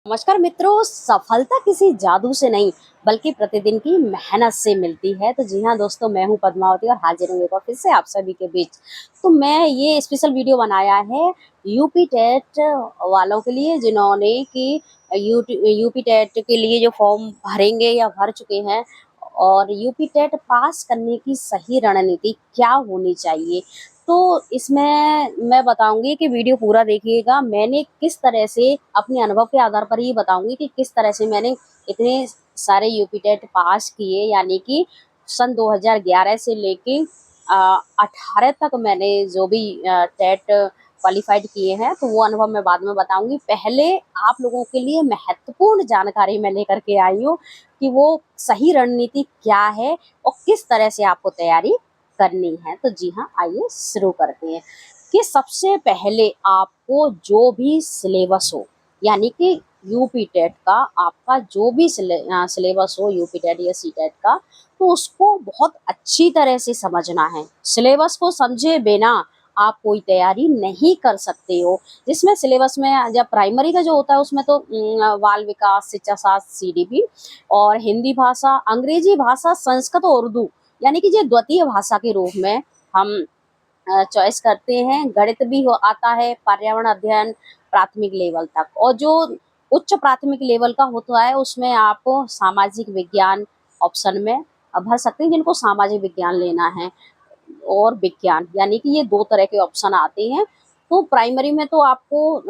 नमस्कार मित्रों, सफलता किसी जादू से नहीं बल्कि प्रतिदिन की मेहनत से मिलती है। तो जी हाँ दोस्तों, मैं हूँ पद्मावती और हाजिर हूँ एक बार फिर से आप सभी के बीच। तो मैं ये स्पेशल वीडियो बनाया है यूपी टेट वालों के लिए, जिन्होंने कि यूपी टेट के लिए जो फॉर्म भरेंगे या भर चुके हैं, और यूपी टेट पास करने की सही रणनीति क्या होनी चाहिए। तो इसमें मैं बताऊंगी कि वीडियो पूरा देखिएगा। मैंने किस तरह से अपने अनुभव के आधार पर ही बताऊंगी कि किस तरह से मैंने इतने सारे यूपी टेट पास किए, यानी कि सन 2011 से लेके 18 तक मैंने जो भी टेट क्वालिफाइड किए हैं, तो वो अनुभव मैं बाद में बताऊंगी। पहले आप लोगों के लिए महत्वपूर्ण जानकारी मैं लेकर के आई हूँ कि वो सही रणनीति क्या है और किस तरह से आपको तैयारी करनी है। तो जी हाँ, आइए शुरू करते हैं कि सबसे पहले आपको जो भी सिलेबस हो, यानी कि यूपी टेट का आपका जो भी सिलेबस हो, यूपी टेट या सी टेट का, तो उसको बहुत अच्छी तरह से समझना है। सिलेबस को समझे बिना आप कोई तैयारी नहीं कर सकते हो। जिसमें सिलेबस में जब प्राइमरी का जो होता है उसमें तो बाल विकास, शिक्षा शास्त्र, सीडीपी, और हिंदी भाषा, अंग्रेजी भाषा, संस्कृत और उर्दू, यानी कि जो द्वितीय भाषा के रूप में हम चॉइस करते हैं। गणित भी हो आता है, पर्यावरण अध्ययन प्राथमिक लेवल तक, और जो उच्च प्राथमिक लेवल का होता है उसमें आप सामाजिक विज्ञान ऑप्शन में भर सकते हैं, जिनको सामाजिक विज्ञान लेना है, और विज्ञान, यानी कि ये दो तरह के ऑप्शन आते हैं। तो प्राइमरी में तो आपको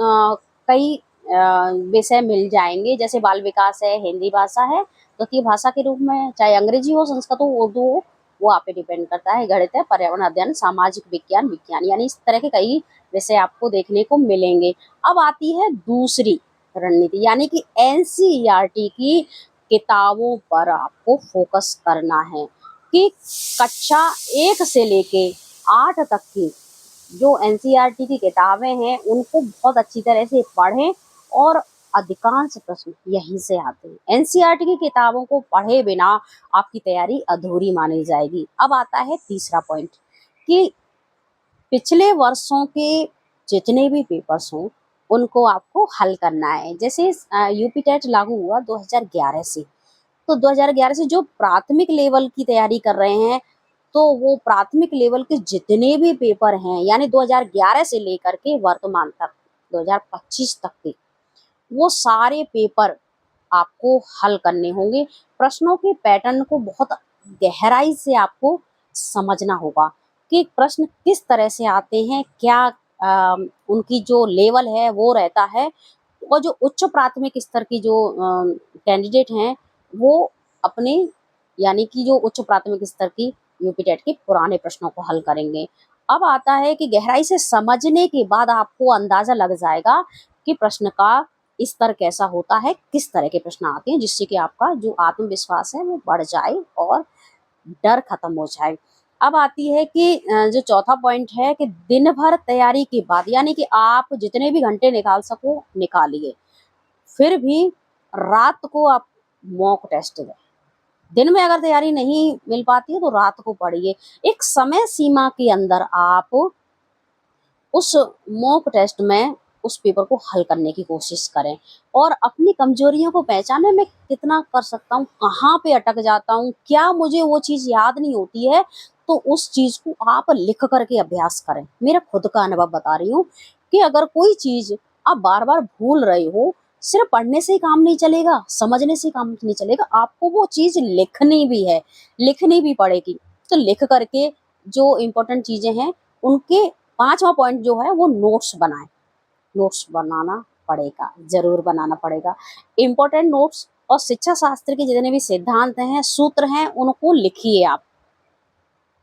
कई विषय मिल जाएंगे, जैसे बाल विकास है, हिंदी भाषा है द्वितीय भाषा के रूप में, चाहे अंग्रेजी हो, संस्कृत हो, उर्दू हो, वो आप पे डिपेंड करता है। गणित है, पर्यावरण अध्ययन, सामाजिक विज्ञान, विज्ञान, यानी इस तरह के कई विषय आपको देखने को मिलेंगे। अब आती है दूसरी रणनीति, यानी कि एनसीईआरटी की किताबों पर आपको फोकस करना है कि कक्षा 1 से लेके 8 तक की जो एनसीईआरटी की किताबें हैं उनको बहुत अच्छी तरह से पढ़ें, और अधिकांश प्रश्न यहीं से आते हैं। एनसीईआरटी की किताबों को पढ़े बिना आपकी तैयारी अधूरी मानी जाएगी। अब आता है तीसरा पॉइंट कि पिछले वर्षों के जितने भी पेपर्स हों उनको आपको हल करना है। जैसे यूपी टेट लागू हुआ 2011 से, तो 2011 से जो प्राथमिक लेवल की तैयारी कर रहे हैं, तो वो प्राथमिक लेवल के जितने भी पेपर हैं, यानी 2011 से लेकर के वर्तमान तक 2025 तक के, वो सारे पेपर आपको हल करने होंगे। प्रश्नों के पैटर्न को बहुत गहराई से आपको समझना होगा कि प्रश्न किस तरह से आते हैं, क्या उनकी जो लेवल है वो रहता है, और जो उच्च प्राथमिक स्तर की जो कैंडिडेट हैं वो अपने, यानी कि जो उच्च प्राथमिक स्तर की यूपी टेट के पुराने प्रश्नों को हल करेंगे। अब आता है कि गहराई से समझने के बाद आपको अंदाजा लग जाएगा कि प्रश्न का स्तर कैसा होता है, किस तरह के प्रश्न आते हैं, जिससे कि आपका जो आत्मविश्वास है वो बढ़ जाए और डर खत्म हो जाए। अब आती है कि जो चौथा पॉइंट है कि दिन भर तैयारी के बाद, यानी कि आप जितने भी घंटे निकाल सको निकालिए, फिर भी रात को आप मॉक टेस्ट दें। दिन में अगर तैयारी नहीं मिल पाती है तो रात को पढ़िए। एक समय सीमा के अंदर आप उस मॉक टेस्ट में उस पेपर को हल करने की कोशिश करें, और अपनी कमजोरियों को पहचाने, मैं कितना कर सकता हूँ, कहाँ पे अटक जाता हूँ, क्या मुझे वो चीज़ याद नहीं होती है, तो उस चीज़ को आप लिख करके अभ्यास करें। मेरा खुद का अनुभव बता रही हूँ कि अगर कोई चीज़ आप बार बार भूल रहे हो, सिर्फ पढ़ने से ही काम नहीं चलेगा, समझने से काम नहीं चलेगा, आपको वो चीज़ लिखनी भी है, लिखनी भी पड़ेगी। तो लिख करके जो इम्पोर्टेंट चीज़ें हैं उनके 5वां पॉइंट जो है वो नोट्स बनाएं। नोट्स बनाना पड़ेगा, जरूर बनाना पड़ेगा। इम्पोर्टेंट नोट्स और शिक्षा शास्त्र के जितने भी सिद्धांत हैं, सूत्र हैं, उनको लिखिए आप,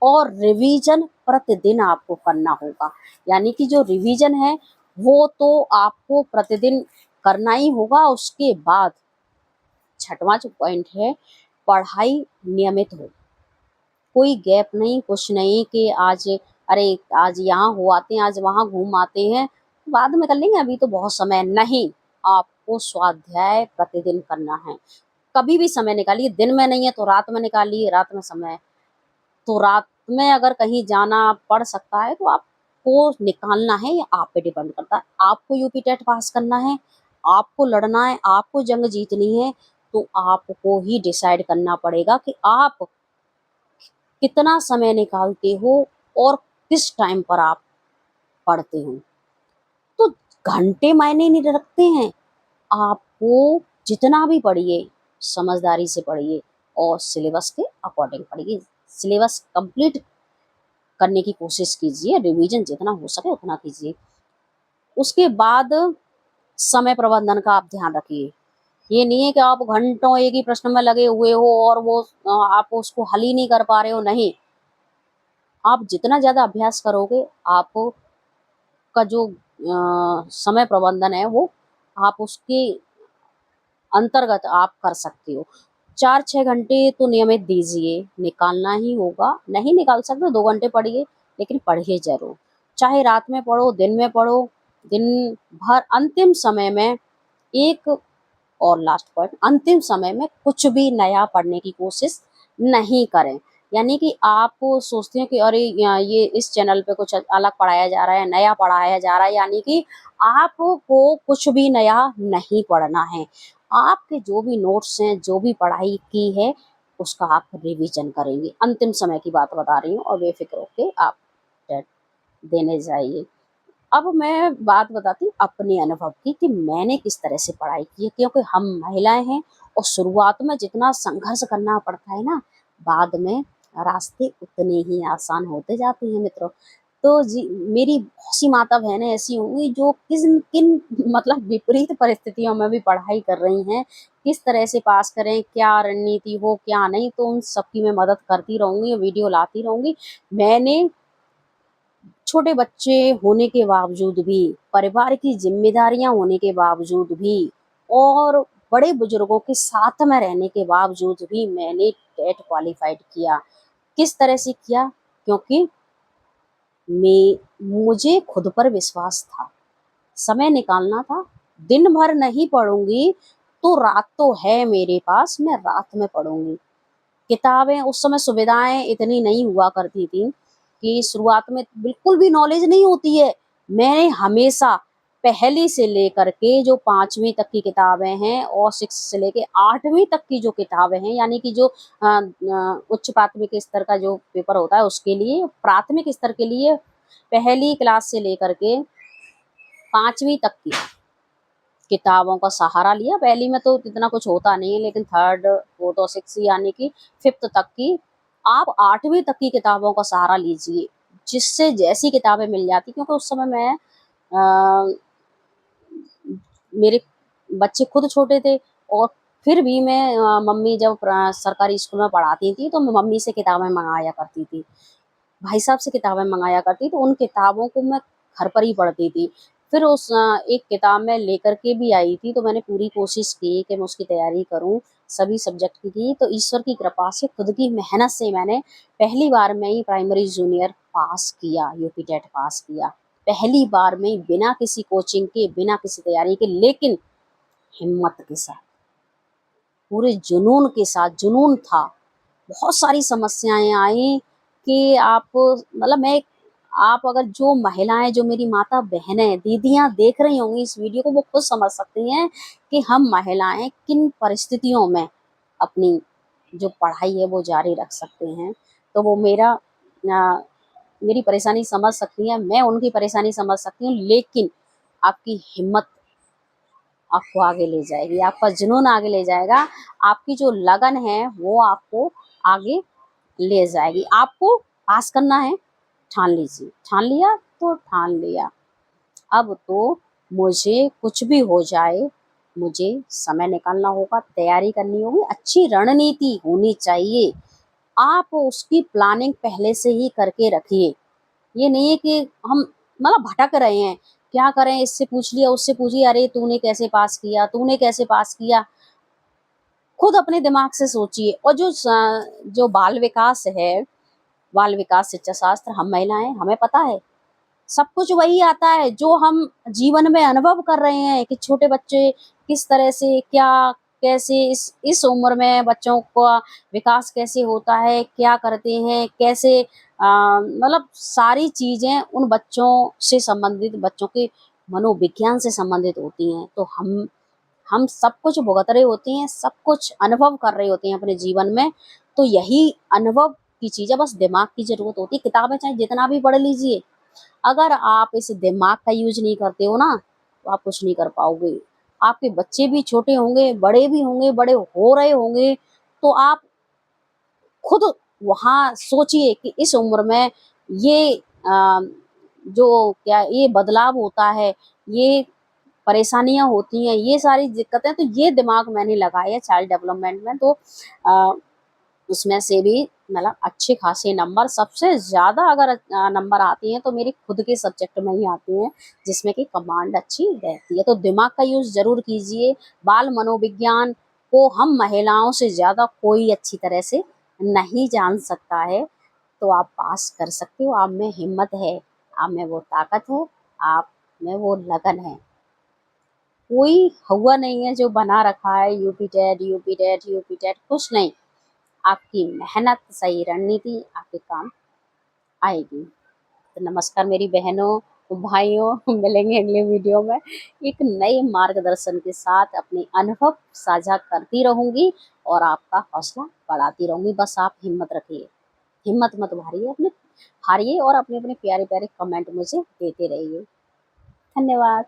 और रिवीजन प्रतिदिन आपको करना होगा। यानी कि जो रिवीजन है वो तो आपको प्रतिदिन करना ही होगा। उसके बाद छठवां जो पॉइंट है, पढ़ाई नियमित हो, कोई गैप नहीं, कुछ नहीं कि आज अरे आज यहाँ हो आते हैं, आज वहाँ घूम आते हैं, बाद में कर लेंगे, अभी तो बहुत समय नहीं। आपको स्वाध्याय प्रतिदिन करना है। कभी भी समय निकालिए, दिन में नहीं है तो रात में निकालिए, रात में समय, तो रात में अगर कहीं जाना पड़ सकता है तो आपको निकालना है, या आप पे डिपेंड करता है। आपको यूपी टेट पास करना है, आपको लड़ना है, आपको जंग जीतनी है, तो आपको ही डिसाइड करना पड़ेगा कि आप कितना समय निकालते हो और किस टाइम पर आप पढ़ते हो। तो घंटे मायने नहीं रखते हैं। आपको जितना भी पढ़िए, समझदारी से पढ़िए और सिलेबस के अकॉर्डिंग पढ़िए। सिलेबस कंप्लीट करने की कोशिश कीजिए, रिवीजन जितना हो सके उतना कीजिए। उसके बाद समय प्रबंधन का आप ध्यान रखिए। ये नहीं है कि आप घंटों एक ही प्रश्न में लगे हुए हो और वो आप उसको हल ही नहीं कर पा रहे हो, नहीं। आप जितना ज़्यादा अभ्यास करोगे, आपका जो समय प्रबंधन है वो आप उसके अंतर्गत आप कर सकते हो। 4-6 घंटे तो नियमित दीजिए, निकालना ही होगा। नहीं निकाल सकते 2 घंटे पढ़िए, लेकिन पढ़िए ज़रूर। चाहे रात में पढ़ो, दिन में पढ़ो, दिन भर अंतिम समय में एक और लास्ट पॉइंट, अंतिम समय में कुछ भी नया पढ़ने की कोशिश नहीं करें। यानी कि आप सोचते हैं कि अरे ये इस चैनल पे कुछ अलग पढ़ाया जा रहा है, नया पढ़ाया जा रहा है, यानी कि आपको कुछ भी नया नहीं पढ़ना है। आपके जो भी नोट्स हैं, जो भी पढ़ाई की है, उसका आप रिवीजन करेंगे। अंतिम समय की बात बता रही हूँ और बेफिक्र होके आप टेस्ट देने जाइए। अब मैं बात बताती हूँ अपने अनुभव की कि मैंने किस तरह से पढ़ाई की है, क्योंकि हम महिलाएं हैं और शुरुआत में जितना संघर्ष करना पड़ता है ना, बाद में रास्ते उतने ही आसान होते जाते हैं मित्रों। तो जी, मेरी बहुत सी माता बहनें ऐसी होंगी जो किस किन मतलब विपरीत परिस्थितियों में भी पढ़ाई कर रही हैं, किस तरह से पास करें, क्या रणनीति हो क्या नहीं, तो उन सबकी मैं मदद करती रहूंगी, वीडियो लाती रहूंगी। मैंने छोटे बच्चे होने के बावजूद भी, परिवार की ज़िम्मेदारियाँ होने के बावजूद भी और बड़े बुजुर्गों के साथ में रहने के बावजूद भी मैंने टेट क्वालिफ़ाइड किया। किस तरह से किया? क्योंकि मुझे खुद पर विश्वास था, समय निकालना था। दिन भर नहीं पढ़ूँगी, तो रात तो है मेरे पास, मैं रात में पढ़ूँगी। किताबें उस समय सुविधाएँ इतनी नहीं हुआ करती थी कि शुरुआत में बिल्कुल भी नॉलेज नहीं होती है। मैंने हमेशा पहली से लेकर के जो 5वीं तक की किताबें हैं और 6 से लेके 8वीं तक की जो किताबें हैं, यानी कि जो उच्च प्राथमिक स्तर का जो पेपर होता है उसके लिए, प्राथमिक स्तर के लिए पहली क्लास से लेकर के 5वीं तक की किताबों का सहारा लिया। पहली में तो इतना कुछ होता नहीं है, लेकिन 3rd, 4th और 6th यानी कि 5th तक की, आप 8वीं तक की किताबों का सहारा लीजिए, जिससे जैसी किताबें मिल जाती, क्योंकि उस समय मैं मेरे बच्चे खुद छोटे थे और फिर भी मैं मम्मी जब सरकारी स्कूल में पढ़ाती थी तो मैं मम्मी से किताबें मंगाया करती थी, भाई साहब से किताबें मंगाया करती, तो उन किताबों को मैं घर पर ही पढ़ती थी। फिर उस एक किताब मैं लेकर के भी आई थी, तो मैंने पूरी कोशिश की कि मैं उसकी तैयारी करूँ, सभी सब्जेक्ट की थी। तो ईश्वर की कृपा से, खुद की मेहनत से मैंने पहली बार में ही प्राइमरी जूनियर पास किया, यूपी टेट पास किया। पहली बार में ही, बिना किसी कोचिंग के, बिना किसी तैयारी के, लेकिन हिम्मत के साथ, पूरे जुनून के साथ, जुनून था। बहुत सारी समस्याएँ आई कि आप मतलब मैं आप अगर जो महिलाएँ, जो मेरी माता-बहनें, दीदियाँ देख रही होंगी इस वीडियो को, वो खुद समझ सकती हैं कि हम महिलाएँ किन परिस्थितियों में अपनी जो पढ़ाई है वो जारी रख सकते हैं। तो वो मेरी परेशानी समझ सकती हैं, मैं उनकी परेशानी समझ सकती हूँ, लेकिन आपकी हिम्मत आपको आगे ले जाएगी, आपका जुनून आगे ले जाएगा, आपकी जो लगन है वो आपको आगे ले जाएगी। आपको पास करना है, ठान लीजिए, ठान लिया तो ठान लिया। अब तो मुझे कुछ भी हो जाए, मुझे समय निकालना होगा, तैयारी करनी होगी, अच्छी रणनीति होनी चाहिए। आप उसकी प्लानिंग पहले से ही करके रखिए। ये नहीं है कि हम मतलब भटक रहे हैं, क्या करें, इससे पूछ लिया, उससे पूछ लिया, अरे तूने कैसे पास किया, तूने कैसे पास किया? खुद अपने दिमाग से सोचिए। और जो बाल विकास है, बाल विकास शिक्षा शास्त्र, हम महिलाएँ, हमें पता है, सब कुछ वही आता है जो हम जीवन में अनुभव कर रहे हैं कि छोटे बच्चे किस तरह से, क्या, कैसे इस उम्र में बच्चों का विकास कैसे होता है, क्या करते हैं, कैसे मतलब सारी चीज़ें उन बच्चों से संबंधित, बच्चों के मनोविज्ञान से संबंधित होती हैं। तो हम सब कुछ भुगत रहे होते हैं, सब कुछ अनुभव कर रहे होते हैं अपने जीवन में। तो यही अनुभव की चीज़ है, बस दिमाग की ज़रूरत होती है। किताबें चाहे जितना भी पढ़ लीजिए, अगर आप इस दिमाग का यूज़ नहीं करते हो ना, तो आप कुछ नहीं कर पाओगे। आपके बच्चे भी छोटे होंगे, बड़े भी होंगे, बड़े हो रहे होंगे, तो आप खुद वहाँ सोचिए कि इस उम्र में ये जो क्या ये बदलाव होता है, ये परेशानियाँ होती हैं, ये सारी दिक्कतें, तो ये दिमाग मैंने लगाए है चाइल्ड डेवलपमेंट में। तो अ, उसमें से भी मतलब अच्छे खासे नंबर, सबसे ज़्यादा अगर नंबर आते हैं तो मेरे खुद के सब्जेक्ट में ही आते हैं, जिसमें कि कमांड अच्छी रहती है। तो दिमाग का यूज़ ज़रूर कीजिए। बाल मनोविज्ञान को हम महिलाओं से ज़्यादा कोई अच्छी तरह से नहीं जान सकता है। तो आप पास कर सकते हो, आप में हिम्मत है, आप में वो ताकत है, आप में वो लगन है। कोई हुआ नहीं है जो बना रखा है UP TET, UP TET, UP TET, कुछ नहीं। आपकी मेहनत, सही रणनीति आपके काम आएगी। तो नमस्कार मेरी बहनों, भाइयों, मिलेंगे अगले वीडियो में एक नए मार्गदर्शन के साथ। अपने अनुभव साझा करती रहूँगी और आपका हौसला बढ़ाती रहूँगी। बस आप हिम्मत रखिए, हिम्मत मत हारिए और अपने-अपने प्यारे-प्यारे कमेंट मुझे देते रहिए। धन्यवाद।